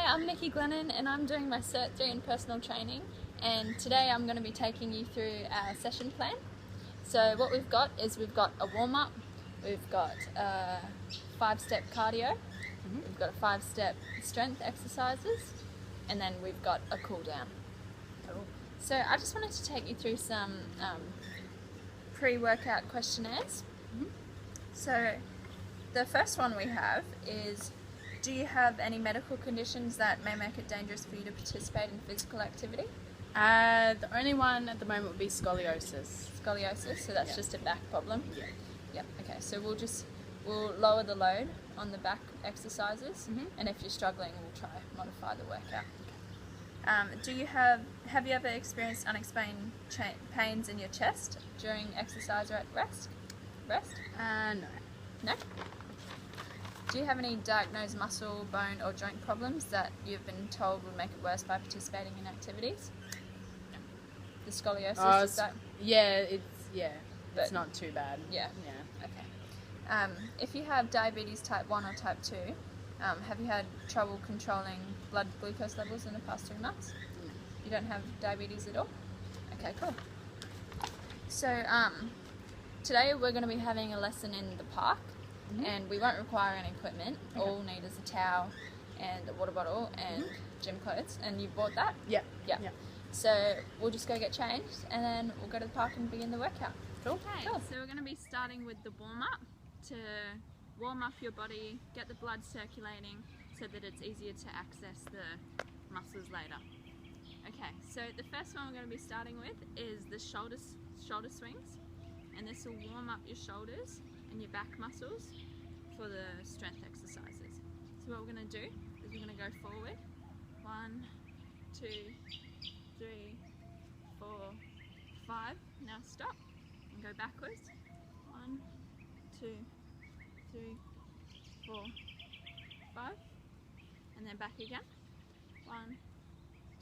I'm Nikki Glennon and I'm doing my Cert 3 in personal training, and today I'm going to be taking you through our session plan. So what we've got is we've got a warm-up, we've got a 5-step cardio, we've got a 5-step strength exercises, and then we've got a cool down. So I just wanted to take you through some pre-workout questionnaires. So the first one we have is, do you have any medical conditions that may make it dangerous for you to participate in physical activity? The only one at the moment would be scoliosis. Scoliosis, so that's just a back problem? Yeah. Yep, okay, so we'll lower the load on the back exercises, and if you're struggling, we'll try modify the workout. Have you ever experienced unexplained pains in your chest during exercise or at rest? No. No? Do you have any diagnosed muscle, bone or joint problems that you've been told would make it worse by participating in activities? No. The scoliosis, is that? Yeah, it's not too bad. Yeah. Okay. If you have diabetes type 1 or type 2, have you had trouble controlling blood glucose levels in the past 3 months? No. You don't have diabetes at all? Okay, cool. So today we're going to be having a lesson in the park. And we won't require any equipment. All we'll need is a towel and a water bottle and gym clothes. And you bought that? Yeah. So we'll just go get changed and then we'll go to the park and begin the workout. Cool. Okay, so we're going to be starting with the warm-up to warm up your body, get the blood circulating so that it's easier to access the muscles later. Okay, so the first one we're going to be starting with is the shoulder swings, and this will warm up your shoulders and your back muscles for the strength exercises. So what we're going to do is we're going to go forward. 1, 2, 3, 4, 5. Now stop and go backwards. 1, 2, 3, 4, 5. And then back again. 1,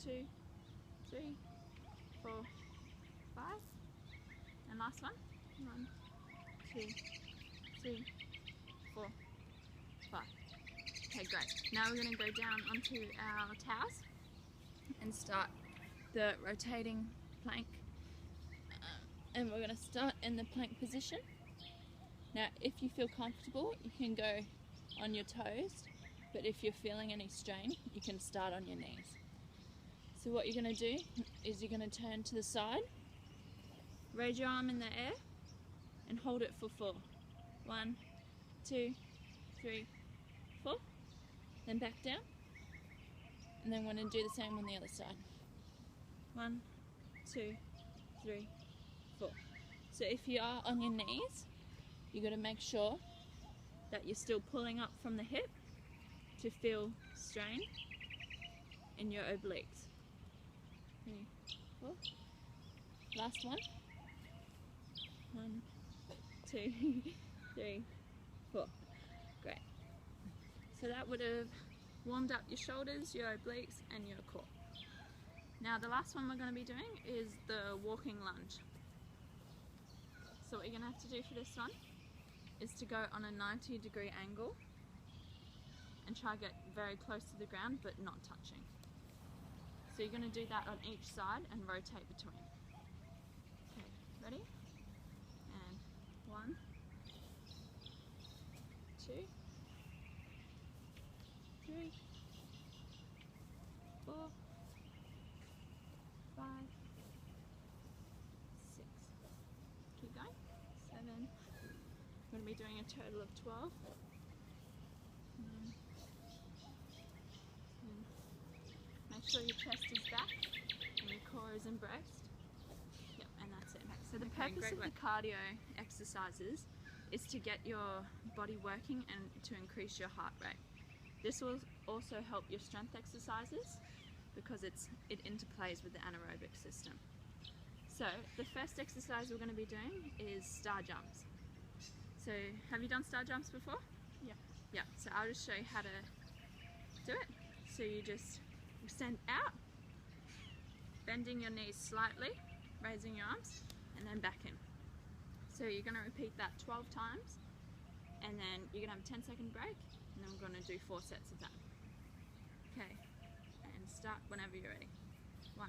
2, 3, 4, 5. And last one. 1, 2, 3, 4, 5. Okay, great. Now we're going to go down onto our towels and start the rotating plank. And we're going to start in the plank position. Now, if you feel comfortable, you can go on your toes, but if you're feeling any strain, you can start on your knees. So what you're going to do is you're going to turn to the side, raise your arm in the air, and hold it for 4. 1, 2, 3, 4. Then back down. And then we're going to do the same on the other side. 1, 2, 3, 4. So if you are on your knees, you've got to make sure that you're still pulling up from the hip to feel strain in your obliques. 3, 4. Last one. 1, 2, 3, 4. Great. So that would have warmed up your shoulders, your obliques and your core. Now the last one we're going to be doing is the walking lunge. So what you're going to have to do for this one is to go on a 90-degree angle and try to get very close to the ground but not touching. So you're going to do that on each side and rotate between. Okay, ready? 1, 2, 3, 4, 5, 6. Keep going. 7. We're going to be doing a total of 12. 9, 10. Make sure your chest is back and your core is embraced. Yep, and that's it. So the purpose of the cardio exercises is to get your body working and to increase your heart rate. This will also help your strength exercises because it interplays with the anaerobic system. So the first exercise we're going to be doing is star jumps. So have you done star jumps before? Yeah. So I'll just show you how to do it. So you just extend out, bending your knees slightly, raising your arms, and then back in. So you're going to repeat that 12 times, and then you're going to have a 10-second break, and then we're going to do 4 sets of that. Okay, start whenever you're ready. 1,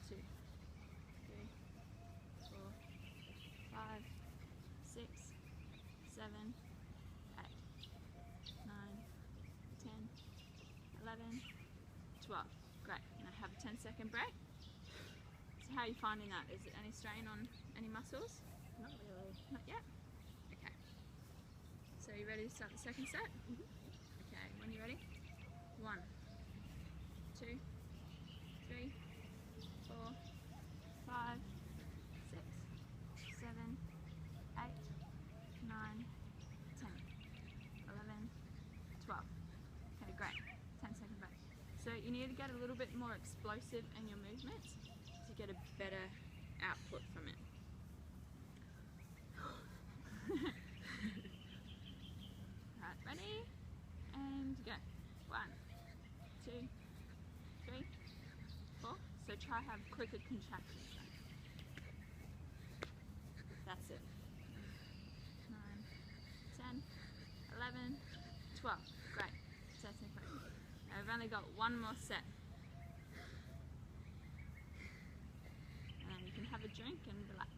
2, 3, 4, 5, 6, 7, 8, 9, 10, 11, 12. Great. Now have a 10-second break. So how are you finding that? Is it any strain on any muscles? Not really. Not yet? Okay. So you ready to start the second set? Mm-hmm. Okay, when you're ready. 1, 2, 3, 4, 5, 6, 7, 8, 9, 10, 11, 12. Okay, great. 10-second break. So you need to get a little bit more explosive in your movements to get a better output from it. Right, ready? And go. 1, 2, 3, 4. So try have quicker contractions. That's it. 9, 10, 11, 12. Great. Now we've only got one more set. And then you can have a drink and relax.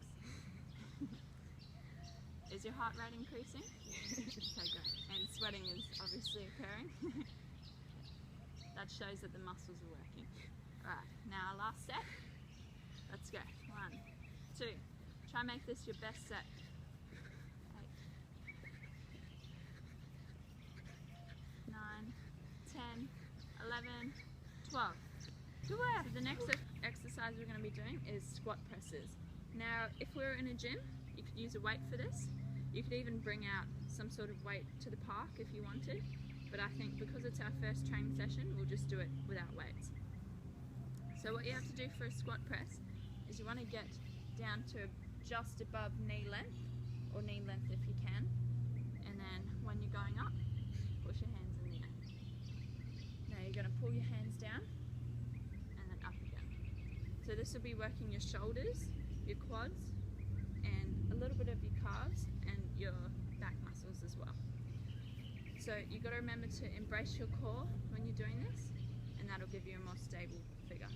Is your heart rate increasing? Okay, great. And sweating is obviously occurring. That shows that the muscles are working. Alright, now our last set. Let's go. 1, 2. Try and make this your best set. 8, 9, 10, 11, 12. Good work. So the next exercise we're going to be doing is squat presses. Now, if we were in a gym, you could use a weight for this. You could even bring out some sort of weight to the park if you wanted. But I think because it's our first training session, we'll just do it without weights. So what you have to do for a squat press is you want to get down to just above knee length, or knee length if you can. And then when you're going up, push your hands in the air. Now you're going to pull your hands down and then up again. So this will be working your shoulders, your quads, and a little bit of your calves and your back muscles as well. So you've got to remember to embrace your core when you're doing this, and that'll give you a more stable figure.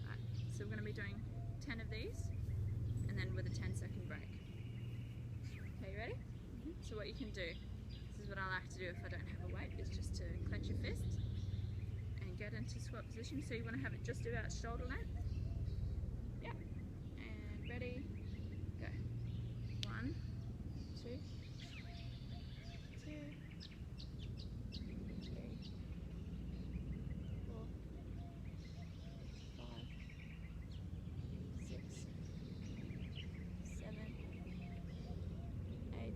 Right, so we're going to be doing 10 of these, and then with a 10-second break. Okay, you ready? Mm-hmm. So what you can do, this is what I like to do if I don't have a weight, is just to clench your fist and get into squat position. So you want to have it just about shoulder length. Yep. And ready, go. 1, 2, 2, 3, 4, 5, 6, 7, 8,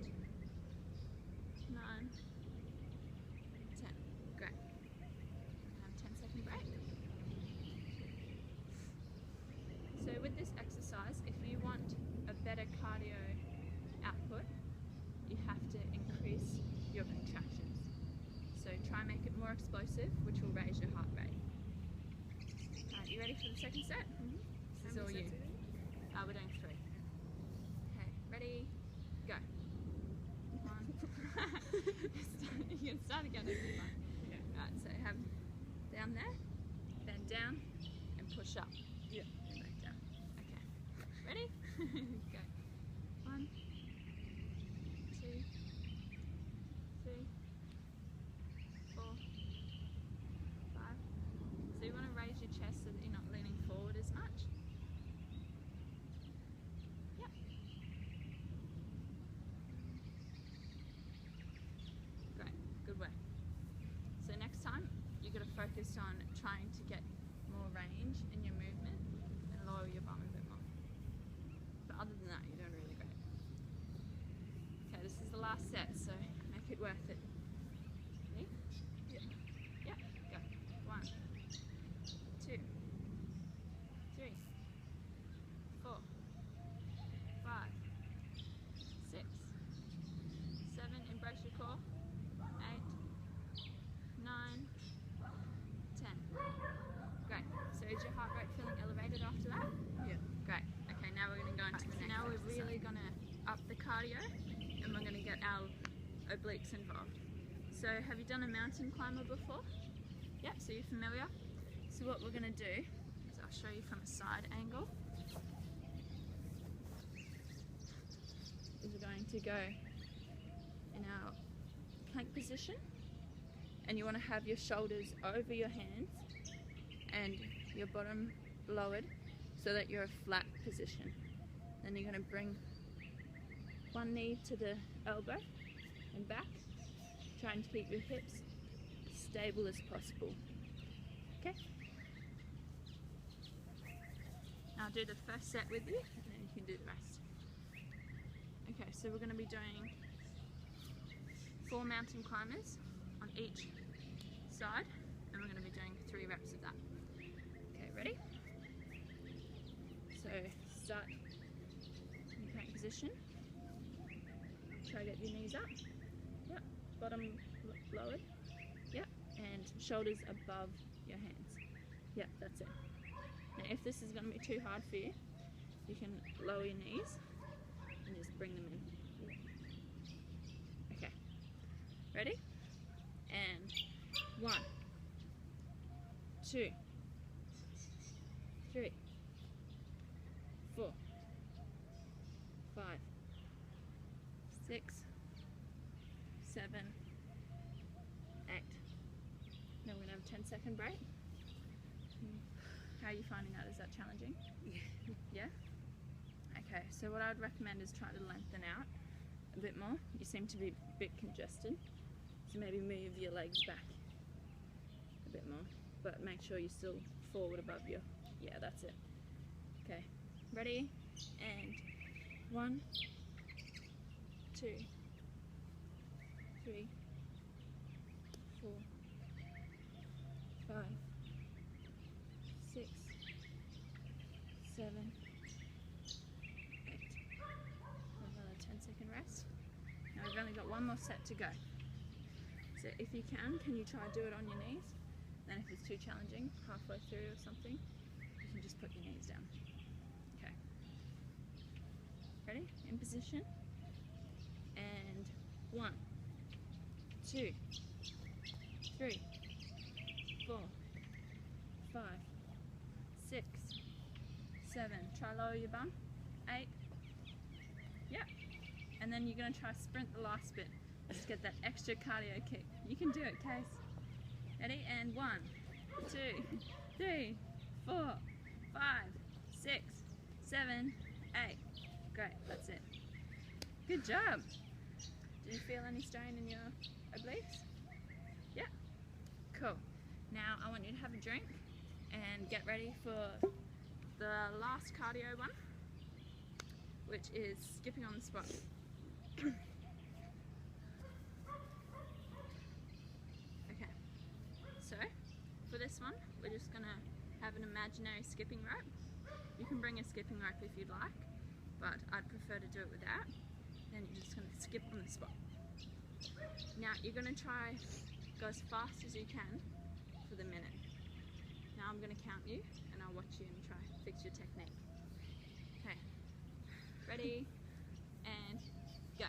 9, 10. Great. Have a 10-second break. So with this exercise, if you want a better cardio output, you have to increase your contractions. So try and make it more explosive, which will raise your heart rate. Alright, you ready for the second set? Mm-hmm. This is all you. We're doing 3. Okay, ready, go. 1. You can start again if you want. Yeah. Alright, so have down there, then down, and push up. Yeah. And back down. Okay. Ready? Go. 1, 2, 3, 4, 5. So you want to raise your chest so that you're not leaning forward as much. Yep. Great. Good work. So next time, you've got to focus on trying to get more range in your movement and lower your bum a bit more. But other than that, you're doing really great. Okay, this is the last set, so make it worth it. Ready? Yeah. Yeah, go. 1, 2, 3, 4, 5, 6, 7, embrace your core. 8, 9, 10. Great. So is your heart rate feeling elevated after that? Yeah. Great. Okay, now we're going to go into the next. Now we're really going to up the cardio, and we're going to get our obliques involved. So have you done a mountain climber before? Yep, so you're familiar. So what we're going to do is I'll show you from a side angle. Is we're going to go in our plank position, and you want to have your shoulders over your hands and your bottom lowered so that you're a flat position. Then you're going to bring one knee to the elbow and back. Try and keep your hips stable as possible. Okay? I'll do the first set with you, and then you can do the rest. Okay, so we're going to be doing 4 mountain climbers on each side, and we're going to be doing 3 reps of that. Okay, ready? So start in plank position. Try to get your knees up. Yep. Bottom lowered. Yep. And shoulders above your hands. Yep, that's it. Now if this is going to be too hard for you, you can lower your knees and just bring them in. Okay. Ready? And 1, 2, 3, 4, 5, 6, 7, 8. Then we're going to have a 10-second break. How are you finding that? Is that challenging? Yeah? Okay, so what I would recommend is try to lengthen out a bit more. You seem to be a bit congested, so maybe move your legs back a bit more, but make sure you're still forward above your, yeah, that's it. Okay, ready? And 1, 2, 3, 4, 5, 6, 7, 8. Another 10-second rest. Now we've only got one more set to go. So if you can you try to do it on your knees? Then if it's too challenging, halfway through or something, you can just put your knees down. Okay. Ready? In position. And 1, 2, 3, 4, 5, 6, 7. Try lower your bum. 8. Yep. And then you're going to try sprint the last bit. Just get that extra cardio kick. You can do it, Case. Ready? And 1, 2, 3, 4, 5, 6, 7, 8. Great, that's it. Good job. Did you feel any strain in your obliques? Yeah? Cool. Now I want you to have a drink and get ready for the last cardio one, which is skipping on the spot. Okay, so for this one, we're just gonna have an imaginary skipping rope. You can bring a skipping rope if you'd like, but I'd prefer to do it without. Then you're just gonna skip on the spot. Now you're gonna try go as fast as you can for the minute. Now I'm gonna count you and I'll watch you and try fix your technique. Okay, ready, and go.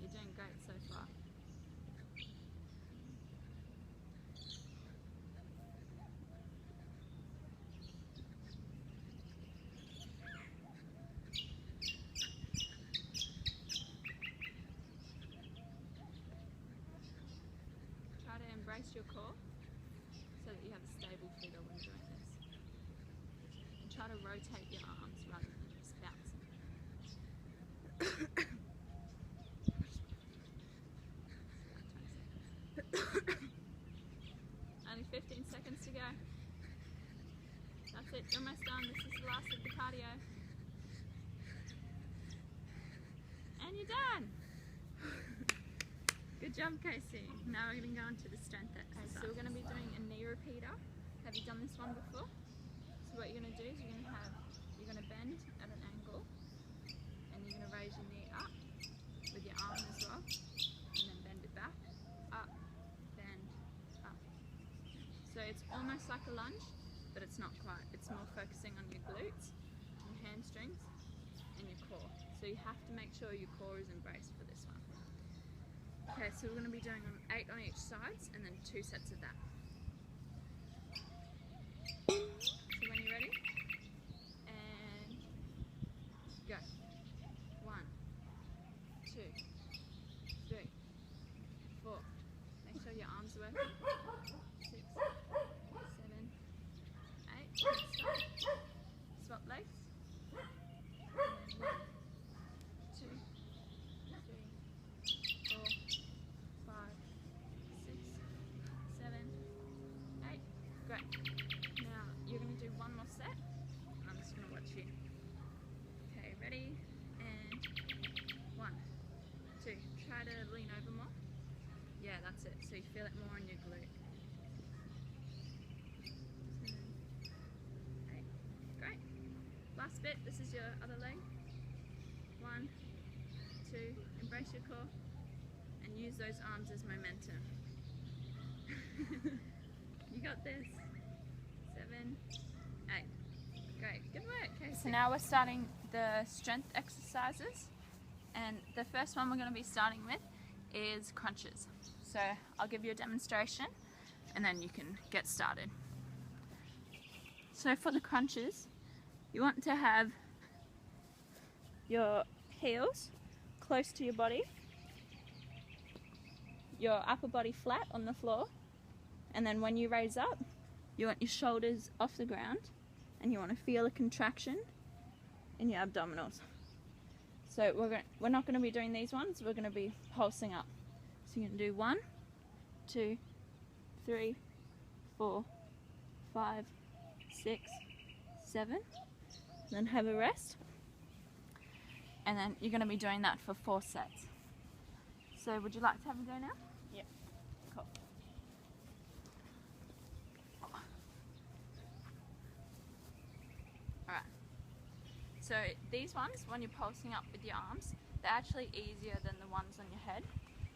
You're doing great so far. Try to embrace your core so that you have a stable figure when doing this. And try to rotate your arms rather than just bouncing. Only 15 seconds to go. That's it, you're almost done. This is the last of the cardio. And you're done! Good job, Casey. Now we're going to go into the strength exercise. So we're going to be doing a knee repeater. Have you done this one before? So what you're going to do is you're going to bend at an angle, and you're going to raise your knee up with your arm as well, and then bend it back, up, bend, up. So it's almost like a lunge, but it's not quite. It's more focusing on your glutes, your hamstrings, and your core. So you have to make sure your core is embraced for this one. Okay, Okay, so we're going to be doing 8 on each sides and then 2 sets of that. So when you're ready, and go. 1, 2, 3, 4. Make sure your arms are working. 6, 7, 8. Stop. Swap legs. And 1, 2, 3, 4, 5, 6, 7, 8. Great. Now you're going to do one more set. I'm just going to watch you. Okay, ready? And 1, 2. Try to lean over more. Yeah, that's it. So you feel it more in your glute. 7, 8. Great. Last bit. This is your other leg. 1, 2. Embrace your core and use those arms as momentum. You got this. 7, 8. Great. Good work. Okay, so now we're starting the strength exercises, and the first one we're going to be starting with is crunches. So I'll give you a demonstration and then you can get started. So for the crunches, you want to have your heels close to your body, your upper body flat on the floor, and then when you raise up, you want your shoulders off the ground and you want to feel a contraction in your abdominals. So we're not going to be doing these ones, we're going to be pulsing up. So you're going to do 1, 2, 3, 4, 5, 6, 7, then have a rest. And then you're going to be doing that for 4 sets. So would you like to have a go now? Yeah. Cool. Alright. So these ones, when you're pulsing up with your arms, they're actually easier than the ones on your head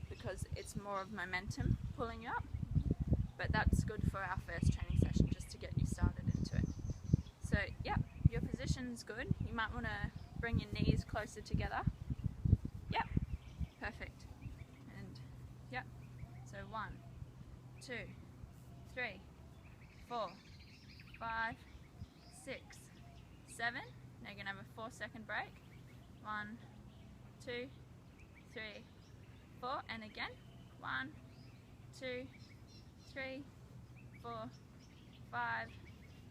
because it's more of momentum pulling you up. But that's good for our first training session, just to get you started into it. So yeah, your position's good. You might want to bring your knees closer together. Yep, perfect. And yep, so 1, 2, 3, 4, 5, 6, 7. Now you're going to have a 4-second break. 1, 2, 3, 4, and again. 1, 2, 3, 4, 5,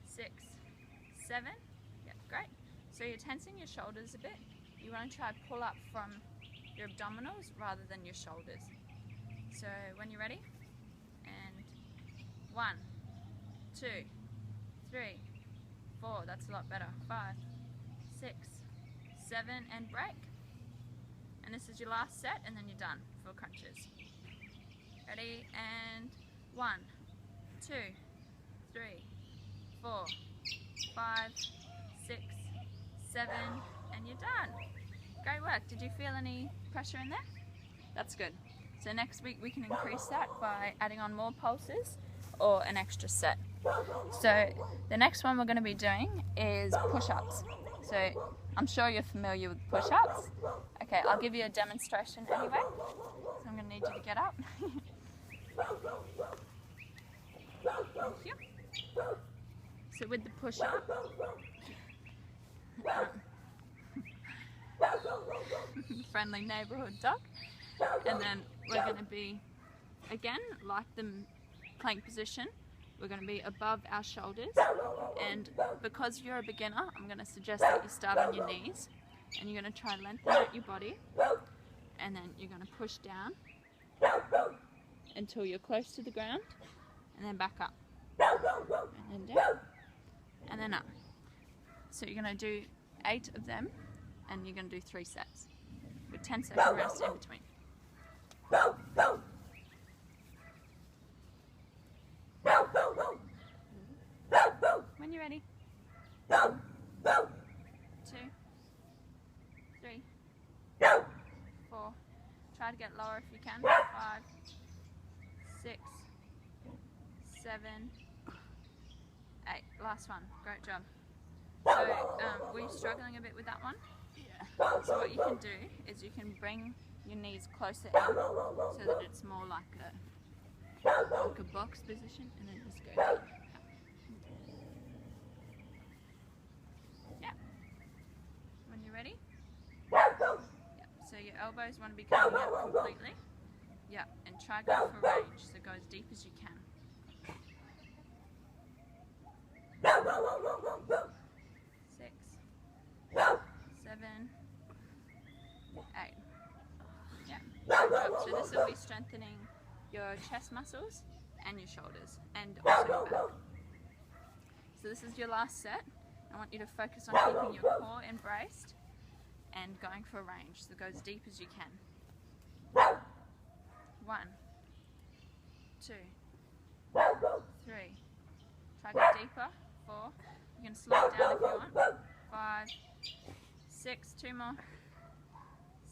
6, 7. Yep, great. So you're tensing your shoulders a bit. You want to try to pull up from your abdominals rather than your shoulders. So when you're ready, and 1, 2, 3, 4, that's a lot better. 5, 6, 7, and break. And this is your last set, and then you're done for crunches. Ready, and 1, 2, 3, 4, 5, 6, 7, and you're done. Great work. Did you feel any pressure in there? That's good. So next week we can increase that by adding on more pulses or an extra set. So the next one we're going to be doing is push-ups. So I'm sure you're familiar with push-ups. Okay, I'll give you a demonstration anyway. So I'm going to need you to get up. Thank you. So with the push-up, friendly neighborhood dog, and then we're going to be, again, like the plank position, we're going to be above our shoulders, and because you're a beginner, I'm going to suggest that you start on your knees, and you're going to try and lengthen out your body, and then you're going to push down until you're close to the ground, and then back up, and then down, and then up. So you're going to do 8 of them, and you're going to do 3 sets with 10-second rest in between. When you're ready. 1, 2, 3, 4. Try to get lower if you can. 5, 6, 7, 8. Last one. Great job. So, were you struggling a bit with that one? Yeah. So what you can do is you can bring your knees closer in so that it's more like a box position, and then just go deep. Yeah. When you're ready? Yep. So your elbows want to be coming out completely. Yeah, and try go for range, so go as deep as you can. 6, 7, 8. Yeah, good job. So this will be strengthening your chest muscles and your shoulders, and also your back. So this is your last set. I want you to focus on keeping your core embraced and going for range, so go as deep as you can. 1, 2, 3. Try to go deeper. 4. You can slow it down if you want. 5, 6. 2 more.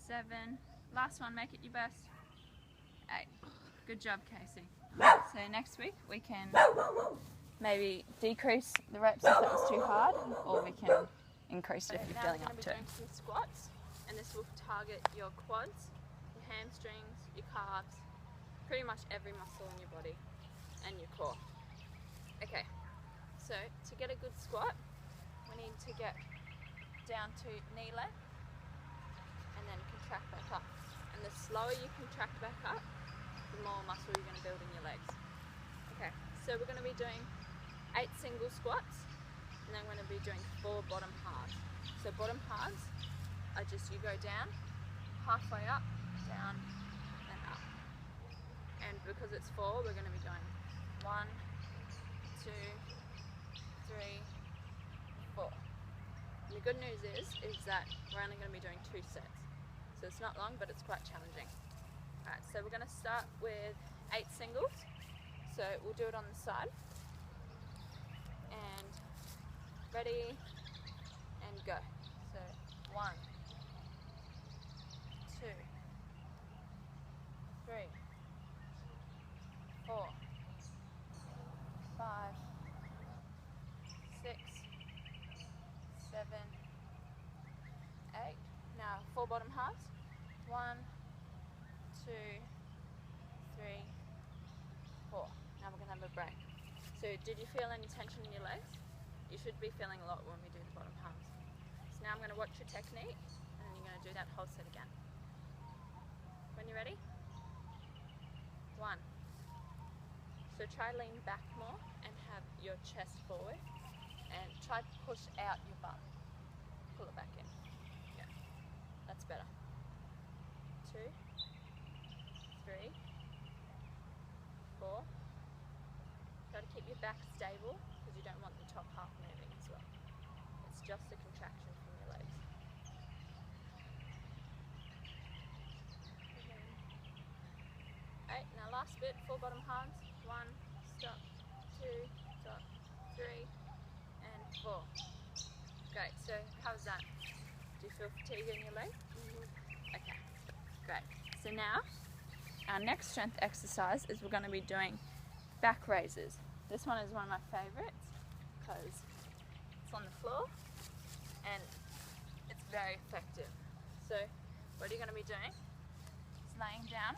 7. Last one. Make it your best. 8. Good job, Casey. So next week we can maybe decrease the reps if that was too hard, or we can increase it if you're feeling up to it. Now we're going to be doing some squats, and this will target your quads, your hamstrings, your calves, pretty much every muscle in your body and your core. Okay, so to get a good squat, we need to get down to knee length and then contract back up. And the slower you contract back up, the more muscle you're going to build in your legs. Okay, so we're going to be doing 8 single squats, and then we're going to be doing 4 bottom halves. So bottom halves are just you go down, halfway up, down, and up. And because it's 4, we're going to be going 1, 2, 3, 4. And the good news is that we're only going to be doing 2 sets. So it's not long, but it's quite challenging. Alright, so we're going to start with 8 singles. So we'll do it on the side. And ready, and go. So 1, 2, 3, 4, 5, 6, 7, 8. Now 4 bottom halves. 1, 2, 3, 4. Now we're going to have a break. So did you feel any tension in your legs? You should be feeling a lot when we do the bottom halves. So now I'm going to watch your technique, and then you're going to do that whole set again. When you're ready? 1. So try lean back more and have your chest forward, and try to push out your bum. Pull it back in. Yeah, that's better. 2, 3, 4. Try to keep your back stable because you don't want the top half moving as well. It's just a contraction from your legs. 8. Now last bit, 4 bottom halves. 1, stop, 2, stop, 3, and 4. Great, so how's that? Do you feel fatigue in your legs? Okay, great. So now, our next strength exercise is we're going to be doing back raises. This one is one of my favourites because it's on the floor and it's very effective. So what you're going to be doing is laying down.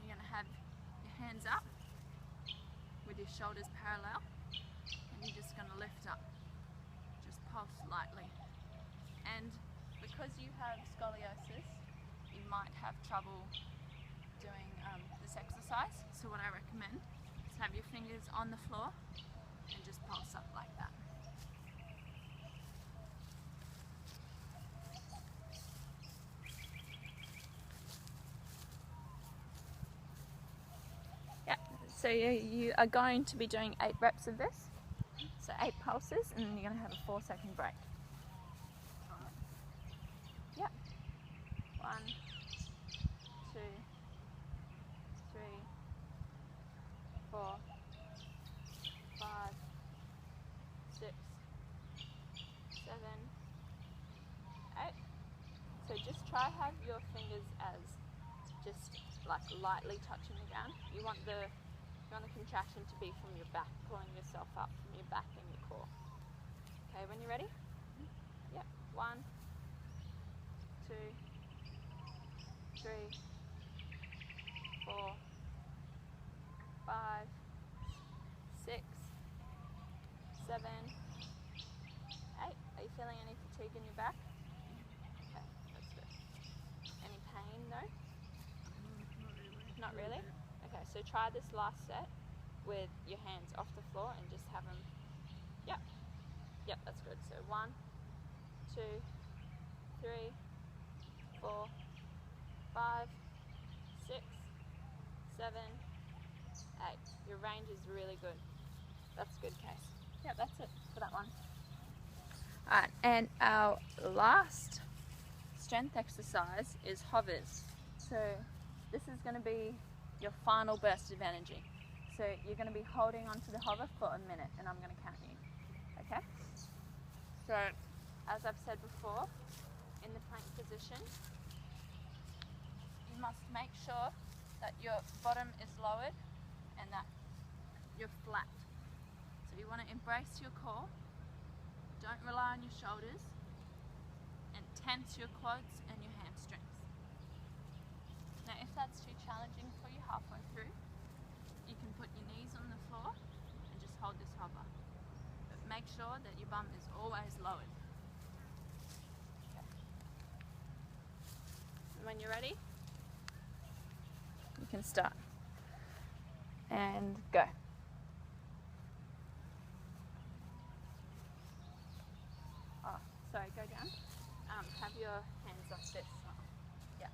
You're going to have your hands up with your shoulders parallel, and you're just going to lift up. Just pulse lightly. And because you have scoliosis, you might have trouble doing this exercise. So what I recommend is have your fingers on the floor and just pulse up like that. Yeah, so you are going to be doing 8 reps of this. So 8 pulses, and then you're going to have a 4-second break. Yep. 1, 2, 3, 4, 5, 6, 7, 8. So just try have your fingers as just like lightly touching the ground. You want the contraction to be from your back, pulling yourself up from your back and your core. Okay, when you're ready? Yep. 1, 2, 2, 3, 4, 5, 6, 7, 8. Are you feeling any fatigue in your back? Okay, that's good. Any pain though? Not really? Okay, so try this last set with your hands off the floor and just have them, yep, that's good. So 1, 2, 3, 4, 5, 6, 7, 8. Your range is really good. That's good, Case. Yep, that's it for that one. Alright, and our last strength exercise is hovers. So this is going to be your final burst of energy. So you're going to be holding onto the hover for a minute and I'm going to count you. Okay? So as I've said before, in the plank position, you must make sure that your bottom is lowered and that you're flat. So you want to embrace your core, don't rely on your shoulders, and tense your quads and your hamstrings. Now if that's too challenging for you halfway through, you can put your knees on the floor and just hold this hover. But make sure that your bum is always lowered. Okay. And when you're ready, you can start. And go. Oh, sorry, go down. Have your hands like this. Yeah.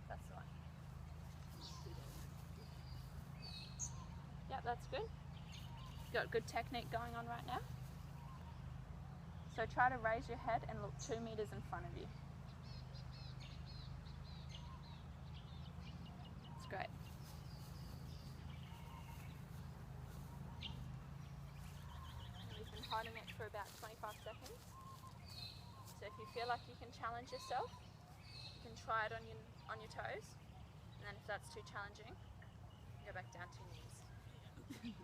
That's the one. Yeah, that's good. Got good technique going on right now. So try to raise your head and look 2 meters in front of you. That's great. And we've been holding it for about 25 seconds. So if you feel like you can challenge yourself, you can try it on your toes, and then if that's too challenging, go back down to your knees.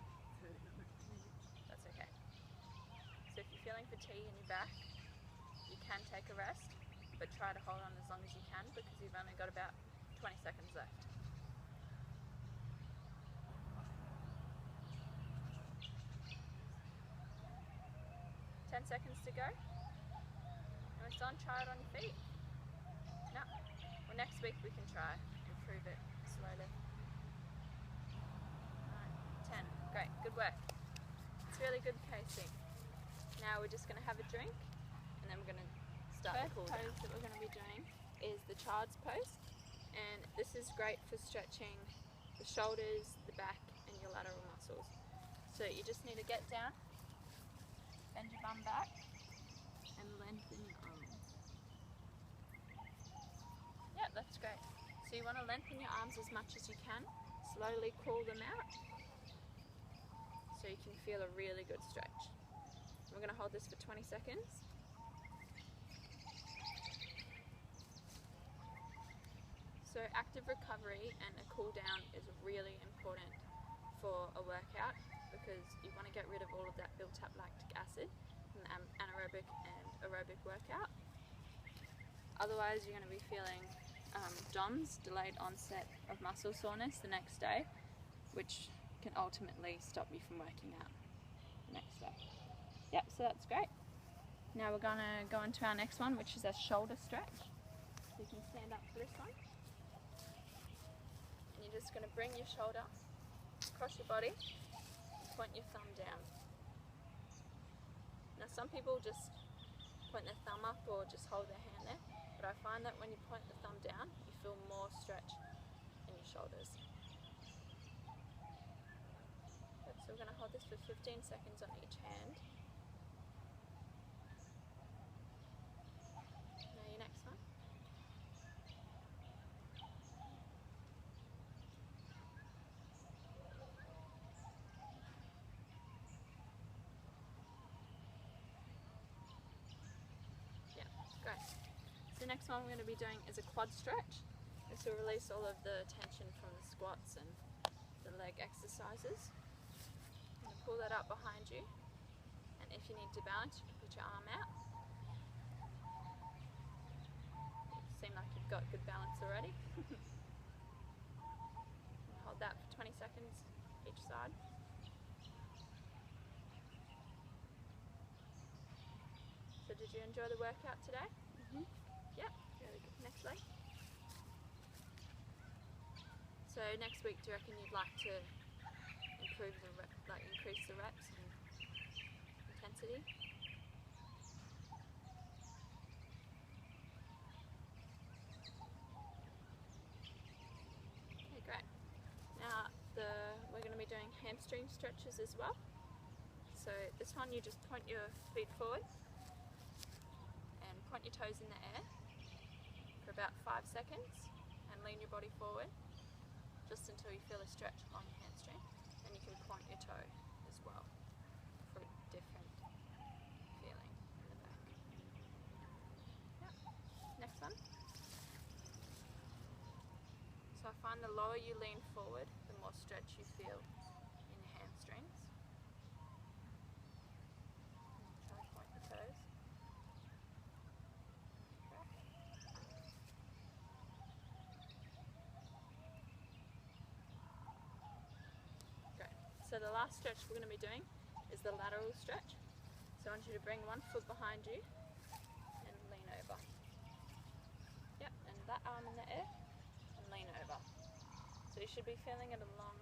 That's okay. So if you're feeling fatigue in your back, you can take a rest, but try to hold on as long as you can because you've only got about 20 seconds left. Ten seconds to go. When it's on, try it on your feet. No. Well, next week we can try, improve it slowly. 9, 10. Great, good work. It's really good, Casey. Now we're just going to have a drink and then we're going to start the cool down. The pose that we're going to be doing is the child's pose, and this is great for stretching the shoulders, the back and your lateral muscles. So you just need to get down, bend your bum back and lengthen your arms. Yeah, that's great. So you want to lengthen your arms as much as you can, slowly crawl them out so you can feel a really good stretch. We're going to hold this for 20 seconds. So active recovery and a cool down is really important for a workout because you want to get rid of all of that built up lactic acid from the anaerobic and aerobic workout. Otherwise you're going to be feeling DOMS, delayed onset of muscle soreness, the next day, which can ultimately stop you from working out the next day. Yep, so that's great. Now we're going to go into our next one, which is a shoulder stretch. So you can stand up for this one. And you're just going to bring your shoulder across your body and point your thumb down. Now some people just point their thumb up or just hold their hand there, but I find that when you point the thumb down, you feel more stretch in your shoulders. So we're going to hold this for 15 seconds on each hand. Now your next one. Yeah, great. So the next one we're going to be doing is a quad stretch. This will release all of the tension from the squats and the leg exercises. Pull that up behind you, and if you need to balance, you can put your arm out. seem like you've got good balance already. Hold that for 20 seconds each side. So did you enjoy the workout today? Yep, really good. Next leg. So next week, do you reckon you'd like to improve the increase the reps and intensity? Okay, great. Now we're going to be doing hamstring stretches as well. So this one, you just point your feet forward and point your toes in the air for about 5 seconds and lean your body forward just until you feel a stretch along your hamstring. And you can point your toe as well for a different feeling in the back. Yep. Next one. So I find the lower you lean forward, the more stretch you feel in your hamstrings. Try to point the toes. Great. So the last stretch we're going to be doing is the lateral stretch. So I want you to bring one foot behind you and lean over. Yep, and that arm in the air and lean over. So you should be feeling it along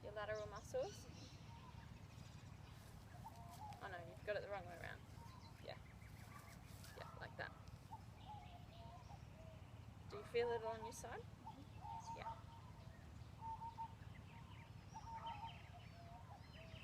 your lateral muscles. Oh no, you've got it the wrong way around. Yeah, like that. Do you feel it on your side?